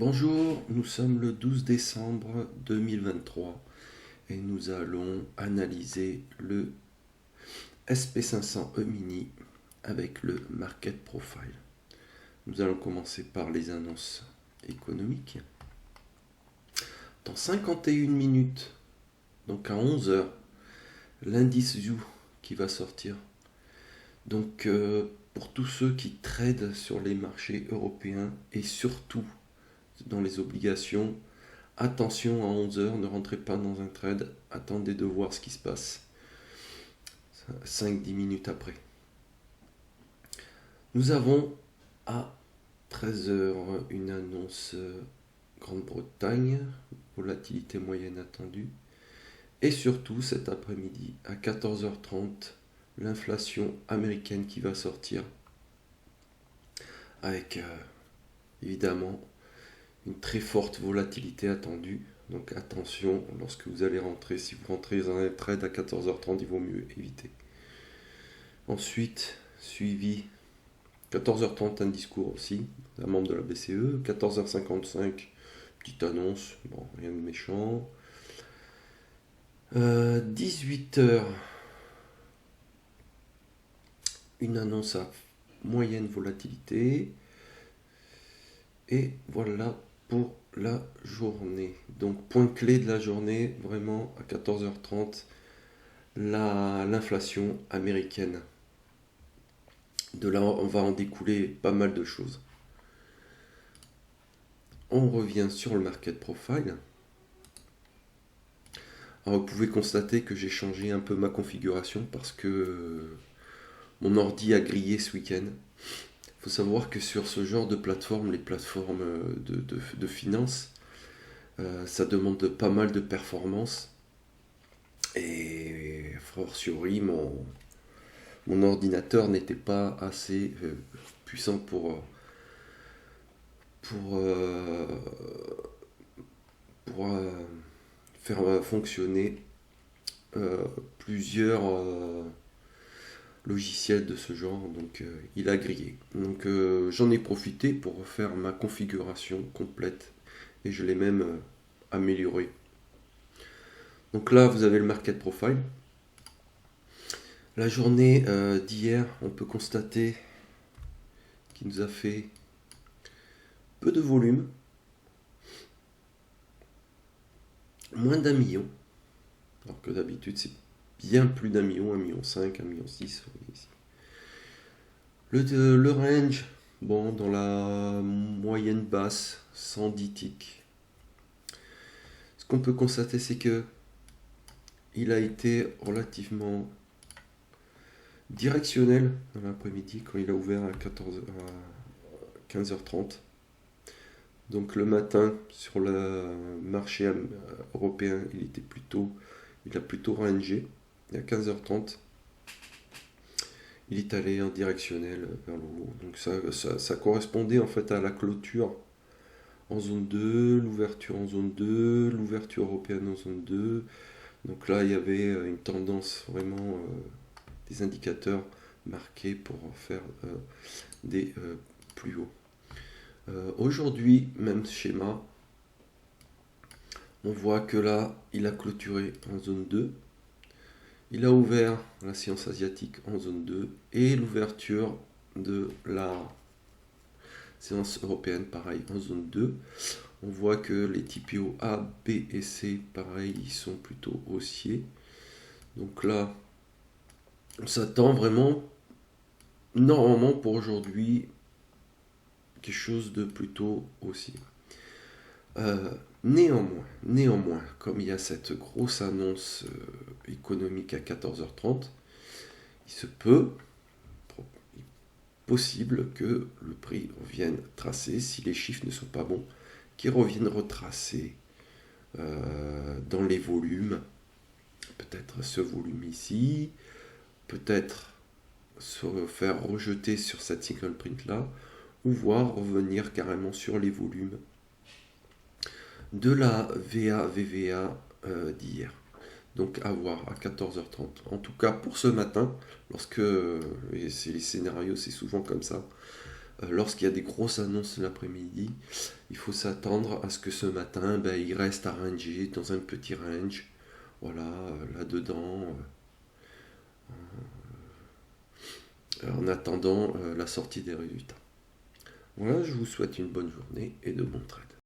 Bonjour, nous sommes le 12 décembre 2023 et nous allons analyser le SP500 E-mini avec le Market Profile. Nous allons commencer par les annonces économiques. Dans 51 minutes, donc à 11 heures, l'indice ZOO qui va sortir. Donc pour tous ceux qui tradent sur les marchés européens et surtout dans les obligations, attention à 11 heures, ne rentrez pas dans un trade, attendez de voir ce qui se passe 5-10 minutes après. Nous avons à 13 heures une annonce Grande-Bretagne, volatilité moyenne attendue. Et surtout cet après-midi à 14h30, l'inflation américaine qui va sortir avec évidemment une très forte volatilité attendue. Donc attention lorsque vous allez rentrer, si vous rentrez dans un trade à 14h30, il vaut mieux éviter. Ensuite, suivi 14h30, un discours aussi d'un membre de la BCE. 14h55, petite annonce, bon, rien de méchant. 18h, une annonce à moyenne volatilité. Et voilà pour la journée. Donc point clé de la journée, vraiment à 14h30, l'inflation américaine. De là, on va en découler pas mal de choses. On revient sur le market profile. Alors vous pouvez constater que j'ai changé un peu ma configuration parce que mon ordi a grillé ce week-end. Il faut savoir que sur ce genre de plateforme, les plateformes de finance, ça demande pas mal de performance. Et fortiori, mon ordinateur n'était pas assez puissant pour faire fonctionner plusieurs logiciels de ce genre, donc il a grillé. Donc j'en ai profité pour faire ma configuration complète et je l'ai même amélioré. Donc là vous avez le market profile. La journée d'hier, on peut constater qu'il nous a fait peu de volume, moins d'1 million, alors que d'habitude c'est bien plus d'1 million, 1,5 million, 1,6 million. Ici. Le range, bon, dans la moyenne basse, 110 ticks. Ce qu'on peut constater, c'est que il a été relativement directionnel dans l'après-midi quand il a ouvert à 15h30. Donc le matin sur le marché européen, il a plutôt rangé. Et à 15h30, il est allé en directionnel vers le haut. Donc ça correspondait en fait à la clôture en zone 2, l'ouverture en zone 2, l'ouverture européenne en zone 2. Donc là, il y avait une tendance vraiment des indicateurs marqués pour faire des plus hauts. Aujourd'hui, même schéma, on voit que là, il a clôturé en zone 2. Il a ouvert la séance asiatique en zone 2 et l'ouverture de la séance européenne, pareil, en zone 2. On voit que les TPO A, B et C, pareil, ils sont plutôt haussiers. Donc là, on s'attend vraiment, normalement pour aujourd'hui, quelque chose de plutôt haussier. Néanmoins, comme il y a cette grosse annonce économique à 14h30, il se peut, possible que le prix revienne tracer, si les chiffres ne sont pas bons, qu'ils reviennent retracer dans les volumes, peut-être ce volume ici, peut-être se faire rejeter sur cette single print là, ou voir revenir carrément sur les volumes de la VA-VVA d'hier. Donc à voir à 14h30. En tout cas pour ce matin, lorsque les scénarios c'est souvent comme ça, lorsqu'il y a des grosses annonces l'après-midi, il faut faut s'attendre à ce que ce matin, ben, il reste à ranger dans un petit range. Voilà, là-dedans, en attendant la sortie des résultats. Voilà, je vous souhaite une bonne journée et de bons trades.